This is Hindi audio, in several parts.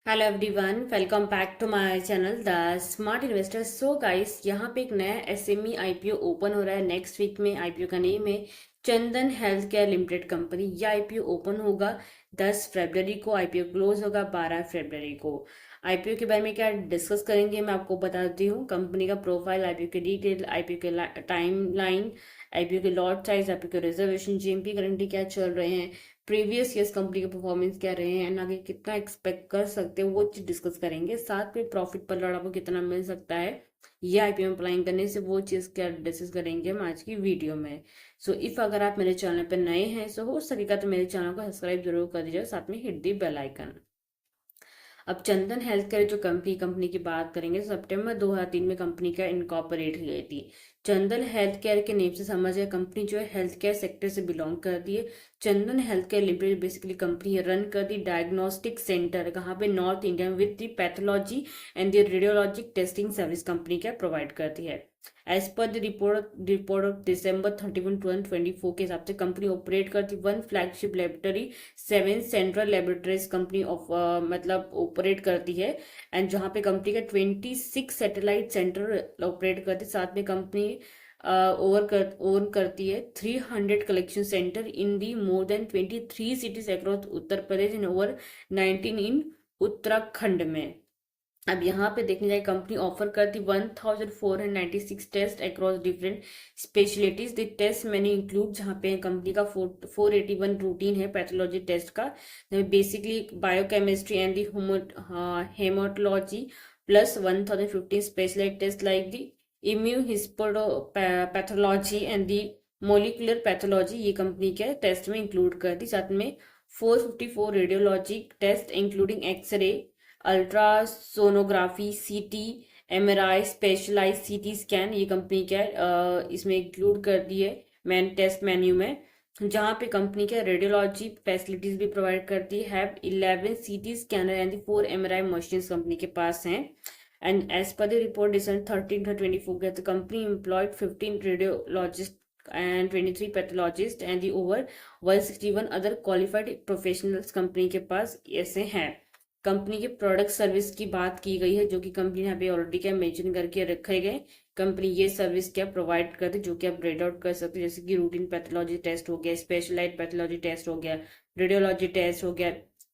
Hello everyone, welcome back to my channel the smart investor. So guys, यहाँ पे एक नया एसएमई आईपीओ ओपन हो रहा है नेक्स्ट वीक में। आईपीओ का नेम है Chandan health care limited company. यह आईपीओ ओपन होगा 10 फरवरी को, आईपीओ क्लोज होगा 12 फरवरी को। आईपीओ के बारे में क्या डिस्कस करेंगे मैं आपको बता देती हूँ। कंपनी का प्रोफाइल, आईपीओ के डिटेल, आईपीओ के टाइम लाइन, आईपीओ के लॉट साइज, आईपीओ के रिजर्वेशन, जीएमपी करंटली क्या चल रहे हैं, प्रीवियस ईयर्स कंपनी के परफॉर्मेंस क्या रहे हैं, आगे कितना एक्सपेक्ट कर सकते हैं, वो चीज डिस्कस करेंगे। साथ में प्रॉफिट पर आपको कितना मिल सकता है ये आईपीओ में अप्लाइंग करने से, वो चीज क्या डिस्कस करेंगे हम आज की वीडियो में। सो इफ अगर आप मेरे चैनल पर नए हैं सो हो सकेगा तो मेरे चैनल को सब्सक्राइब जरूर कर दीजिए, साथ में हिट दी बेल आइकन। अब चंदन हेल्थ केयर जो कंपनी की बात करेंगे, सितंबर 2003 में कंपनी का इनकॉर्पोरेट हुई थी। चंदन हेल्थ केयर के नेम से समझ है कंपनी जो है हेल्थ केयर सेक्टर से बिलोंग करती है। Chandan health care limited basically कंपनी रन करती डायग्नोस्टिक सेंटर कहाँ पे, north India with the pathology and the radiologic testing service कंपनी क्या प्रोवाइड करती है। As per the report of December 31, 2024 के हिसाब से कंपनी ऑपरेट करती one flagship laboratory, 7 central laboratories company of मतलब ऑपरेट करती है। एंड जहाँ पे कंपनी का 26 सैटेलाइट सेंटर ऑपरेट करती है। साथ में कंपनी ओन करती है 300 collection centre in the more than 23 cities across Uttar Pradesh and over 19 इन उत्तराखंड में। अब यहाँ पे देखने जाए कंपनी ऑफर करती 1496 test across different specialities. The test menu include, जहाँ पे कंपनी का 481 रूटीन है पैथोलॉजी टेस्ट का, basically biochemistry and the haematology, plus 1015 specialise test like the immune histopathology and the molecular pathology, ये कंपनी के टेस्ट में इंक्लूड करती। साथ में 454 radiology test including X-ray, ultrasonography, CT, MRI, specialise CT scan, ये कंपनी क्या है इसमें इंक्लूड कर दी है मैन टेस्ट मेन्यू में। जहाँ पे कंपनी क्या रेडियोलॉजी फैसिलिटीज भी प्रोवाइड करती है। 11 CT scanner and 4 MRI machine company के पास हैं। And as per the report December 13 to 24 के, the company employed 15 radiologists and 23 pathologists and the over 161 other qualified professionals company के पास ऐसे हैं। कंपनी के प्रोडक्ट सर्विस की बात की गई है, जो कि कंपनी यहाँ पे ऑलरेडी क्या मेंशन करके रखे गए। कंपनी ये सर्विस क्या प्रोवाइड करती है, जो कि आप रेड आउट कर सकते हैं, जैसे कि रूटीन पैथोलॉजी टेस्ट हो गया, स्पेशलाइज पैथोलॉजी टेस्ट हो गया, रेडियोलॉजी टेस्ट हो गया,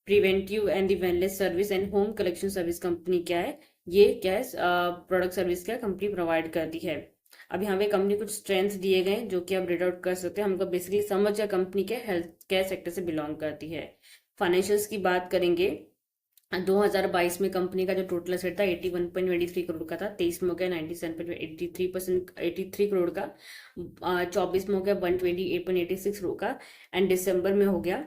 preventive and the wellness service and home collection service कंपनी क्या है, ये क्या है प्रोडक्ट सर्विस क्या कंपनी प्रोवाइड करती है। अब यहाँ पे कंपनी कुछ स्ट्रेंथ दिए गए जो कि आप रेड आउट कर सकते हैं। हमको बेसिकली समझ है कंपनी के हेल्थ केयर सेक्टर से बिलोंग करती है। फाइनेंशियल्स की बात करेंगे, 2022 में कंपनी का जो टोटल एसेट था 81.23 करोड़ का था, 23 में हो गया 97.83%, 83 करोड़ का, 24 में हो गया 128.86 करोड़ का, एंड दिसंबर में हो गया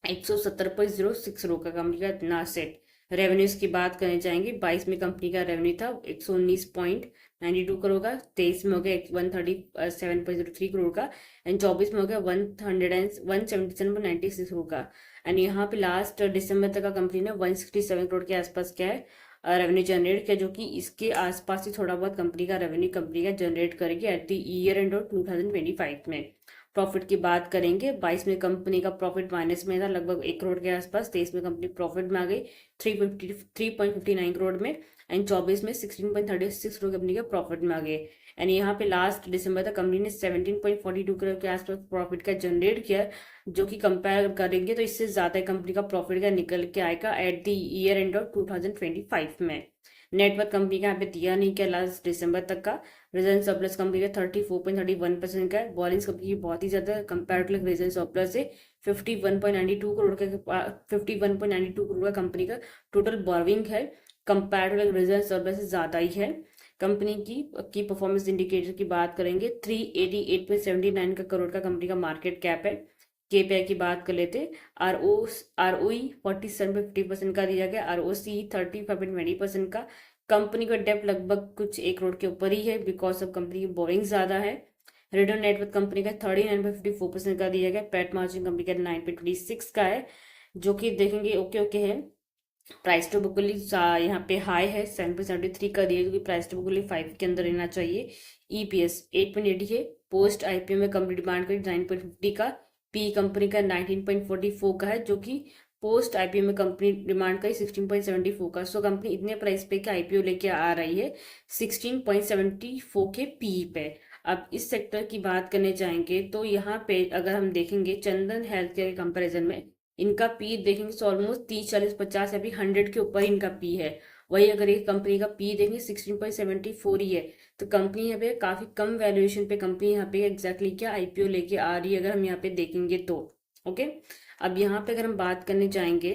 170.06 करोड़ का कंपनी का इतना एसेट। रेवेन्यूज की बात करने चाहेंगे, 22 में कंपनी का रेवेन्यू था 119.92 करोड़ का, 23 में हो गया 137.03 करोड़ का, एंड 24 में हो गया 177.96 करोड़ का। एंड यहाँ पे लास्ट दिसंबर तक का कंपनी ने 167 करोड़ के आसपास क्या है रेवेन्यू जनरेट किया, जो कि इसके आसपास ही थोड़ा बहुत कंपनी का रेवेन्यू कंपनी का जनरेट करेगी at the year end of 2025 में। प्रॉफिट की बात करेंगे, 22 में कंपनी का प्रॉफिट माइनस में था लगभग 1 करोड़ के आसपास, 23 में कंपनी प्रॉफिट में आ गई 3.59 करोड़ में, एंड 24 में 16.36 करोड़ कंपनी का प्रॉफिट में आ गए। एंड यहाँ पे लास्ट दिसंबर तक कंपनी ने 17.42 करोड़ के आसपास प्रॉफिट का जनरेट किया, जो कि कंपेयर करेंगे तो इससे ज्यादा कंपनी का प्रॉफिट का निकल के आएगा at the year end of 2025 में। नेटवर्क कंपनी का यहाँ पे दिया नहीं क्या लास्ट दिसंबर तक का। रिजर्व सरप्लस कंपनी का 34.31% का है। बॉलिंग्स कंपनी की बहुत ही ज्यादा कंपेयर टू रिजर्व सरप्लस से 51.92 करोड़ का 51.92 करोड़ का कंपनी का टोटल बोरोइंग है, कंपेयर टू रिजर्व सरप्लस से ज्यादा ही है। कंपनी की परफॉर्मेंस इंडिकेटर की बात करेंगे, 388.79 का करोड़ का कंपनी का मार्केट कैप है। केपीआई की बात कर लेते, आरओई 47.50% का दिया गया, आरओसी 35.20% का। कंपनी का डेप्ट लगभग कुछ 1 करोड़ के ऊपर ही है बिकॉज ऑफ कंपनी की बोरिंग ज्यादा है। रिटर्न नेटवर्थ कंपनी का 39.54% का दिया गया, पैट मार्जिन कंपनी का 9.26 का है, जो कि देखेंगे ओके ओके है। प्राइस टू बुक यहाँ पे हाई है 7.73 का दिया, क्योंकि प्राइस टू बुक 5 के अंदर रहना चाहिए। ईपीएस 8.80 है। पोस्ट आईपीओ में कंपनी डिमांड करी 9.50 का, पी कंपनी का 19.44 का है, जो कि पोस्ट आईपीओ में कंपनी डिमांड करी 16.74 का। सो कंपनी इतने प्राइस पे के आईपीओ लेके आ रही है 16.74 के पी पे। अब इस सेक्टर की बात करने जाएंगे तो यहाँ पे अगर हम देखेंगे चंदन हेल्थ केयर के कंपेरिजन में इनका पी देखेंगे तो ऑलमोस्ट 30 40 50 या फिर 100 के ऊपर इनका पी है। वही अगर एक कंपनी का पी देखेंगे 16.74 ही है। तो कंपनी यहाँ पे काफी कम वैल्यूएशन पे कंपनी यहाँ पे एग्जैक्टली क्या आईपीओ लेके आ रही है अगर हम यहाँ पे देखेंगे तो। ओके, अब यहाँ पे अगर हम बात करने जाएंगे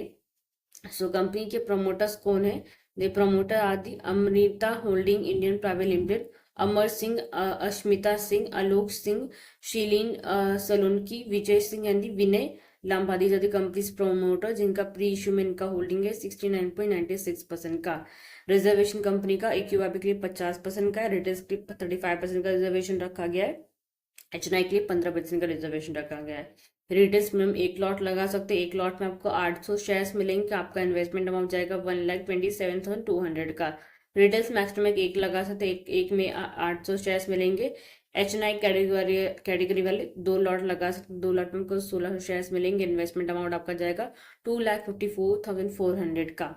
सो कंपनी के प्रमोटर्स कौन है। The promoter are the Amrita holding Indian private limited, Amar Singh, Ashmita Singh, Alok Singh, Shileen Salunki, Vijay Singh and Vinay Lamba. These are the companies promoter जिनका प्री इशू में इनका होल्डिंग है 69.96% का। रिजर्वेशन कंपनी का एक्यूआईबी के लिए 50% का है, रिटेल्स के लिए 35% का रिजर्वेशन रखा गया है, एचएनआई के लिए 15% का रिजर्वेशन रखा गया है। रिटेल्स में हम एक लॉट लगा सकते हैं, एक लॉट में आपको 800 शेयर्स मिलेंगे, आपका इन्वेस्टमेंट अमाउंट जाएगा 1,27,200 का। रिटेल्स मैक्सिमम एक लगा सकते हैं, एक में 800 शेयर्स मिलेंगे। एचएनआई कैटेगरी वाले 2 लॉट लगा सकते, 2 लॉट में आपको 1600 शेयर्स मिलेंगे, इन्वेस्टमेंट अमाउंट आपका जाएगा 2,54,400 का।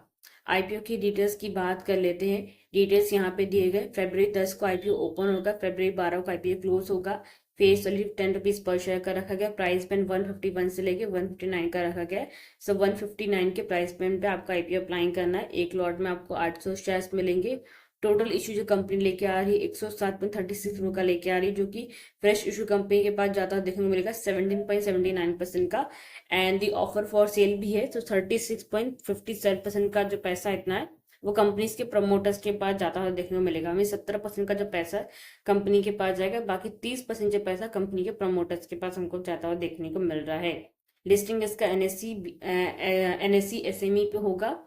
आईपीओ की डिटेल्स की बात कर लेते हैं। डिटेल्स यहाँ पे दिए गए। फरवरी 10 को आईपीओ ओपन होगा, फरवरी 12 को आईपीओ क्लोज होगा। Face value 10 rupees per share का रखा गया। प्राइस पेन 151 से लेके 159 का रखा गया है। सो 159 के प्राइस पेन पे आपका आईपीओ अप्लाई करना है। एक लॉट में आपको 800 शेयर्स मिलेंगे। टोटल इशू जो कंपनी लेके आ रही है 107.36 करोड़ का लेके आ रही है, जो कि फ्रेश इशू कंपनी के पास ज्यादा देखने को मिलेगा 17.79% का। And the offer for sale भी है, तो 36.57% का जो पैसा इतना है वो कंपनीज के प्रमोटर्स के पास जाता हुआ देखने को मिलेगा। हमें 70% का जो पैसा कंपनी के पास जाएगा, बाकी 30% जो पैसा कंपनी के प्रमोटर्स के पास हमको जाता हुआ देखने को मिल रहा है। लिस्टिंग इसका एनएससी एसएमई पे होगा।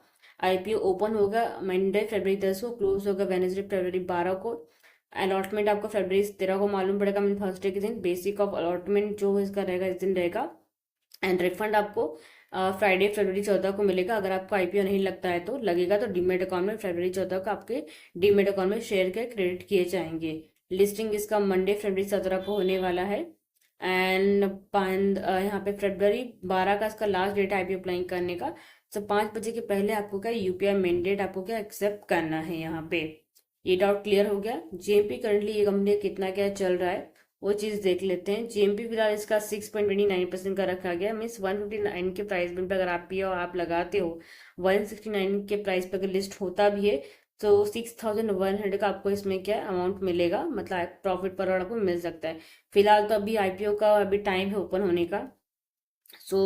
आईपीओ ओपन होगा मंडे फरवरी 10 को, क्लोज होगा वेनेसडे फरवरी 12 को। अलॉटमेंट आपको फरवरी 13 को मालूम पड़ेगा, मीन थर्सडे के दिन। बेसिक ऑफ अलॉटमेंट जो इसका रहेगा इस दिन रहेगा। एंड रिफंड आपको फ्राइडे फरवरी 14 को मिलेगा। अगर आपको आईपीओ नहीं लगता है तो लगेगा, तो डीमेट अकाउंट में फरवरी 14 को आपके डीमेट अकाउंट में शेयर के क्रेडिट किए जाएंगे। लिस्टिंग इसका मंडे फरवरी 17 को होने वाला है। एंड यहाँ पे फरवरी 12 का इसका लास्ट डेट आईपीओ अप्लाई करने का। तो 5 बजे के पहले आपको क्या यूपीआई मैंडेट आपको क्या एक्सेप्ट करना है। यहाँ पे ये डाउट क्लियर हो गया। जीएमपी करंटली ये कंपनी कितना क्या चल रहा है वो चीज देख लेते हैं। जीएमपी फिलहाल इसका 6.29% का रखा गया। मीन्स 159 के प्राइस पे अगर आप पी और आप लगाते हो, 169 के प्राइस पे अगर लिस्ट होता भी है तो 6,100 का आपको इसमें क्या अमाउंट मिलेगा, मतलब प्रॉफिट पर आपको मिल सकता है। फिलहाल तो अभी आईपीओ का अभी टाइम है ओपन होने का। सो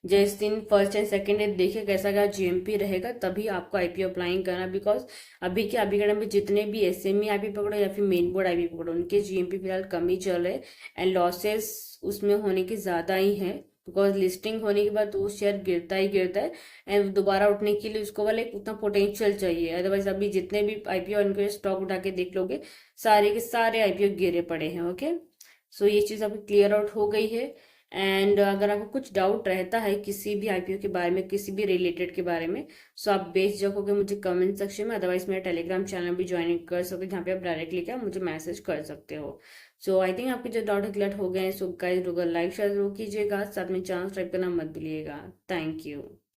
जिस दिन फर्स्ट एंड सेकेंड डे देखे कैसा क्या जीएमपी रहेगा तभी आपको आईपीओ अप्लाई करना। बिकॉज अभी के टाइम में जितने भी एसएमई आईपी पकड़ो या फिर मेन बोर्ड आईपी पकड़ो, उनके जीएमपी फिलहाल कम ही चल रहे एंड लॉसेस उसमें होने की ज़्यादा ही है। बिकॉज लिस्टिंग होने के बाद वो शेयर गिरता ही गिरता है एंड दोबारा उठने के लिए उसको वाला एक उतना पोटेंशियल चाहिए। अदरवाइज अभी जितने भी आईपीओ इनके स्टॉक उठा के देख लोगे सारे के सारे आईपीओ गिरे पड़े हैं। ओके, सो ये चीज़ अभी क्लियर आउट हो गई है। एंड अगर आपको कुछ डाउट रहता है किसी भी आईपीओ के बारे में, किसी भी रिलेटेड के बारे में, सो आप बेझिझक होकर मुझे कमेंट सेक्शन में, अदरवाइज मेरा टेलीग्राम चैनल भी ज्वाइन कर सकते हो जहाँ पे आप डायरेक्टली क्या मुझे मैसेज कर सकते हो। सो आई थिंक आपके जो डाउट क्लियर हो गए हैं। सो गाइस लाइक शेयर जरूर कीजिएगा, साथ में चैनल सब्सक्राइब करना मत भूलिएगा। Thank you.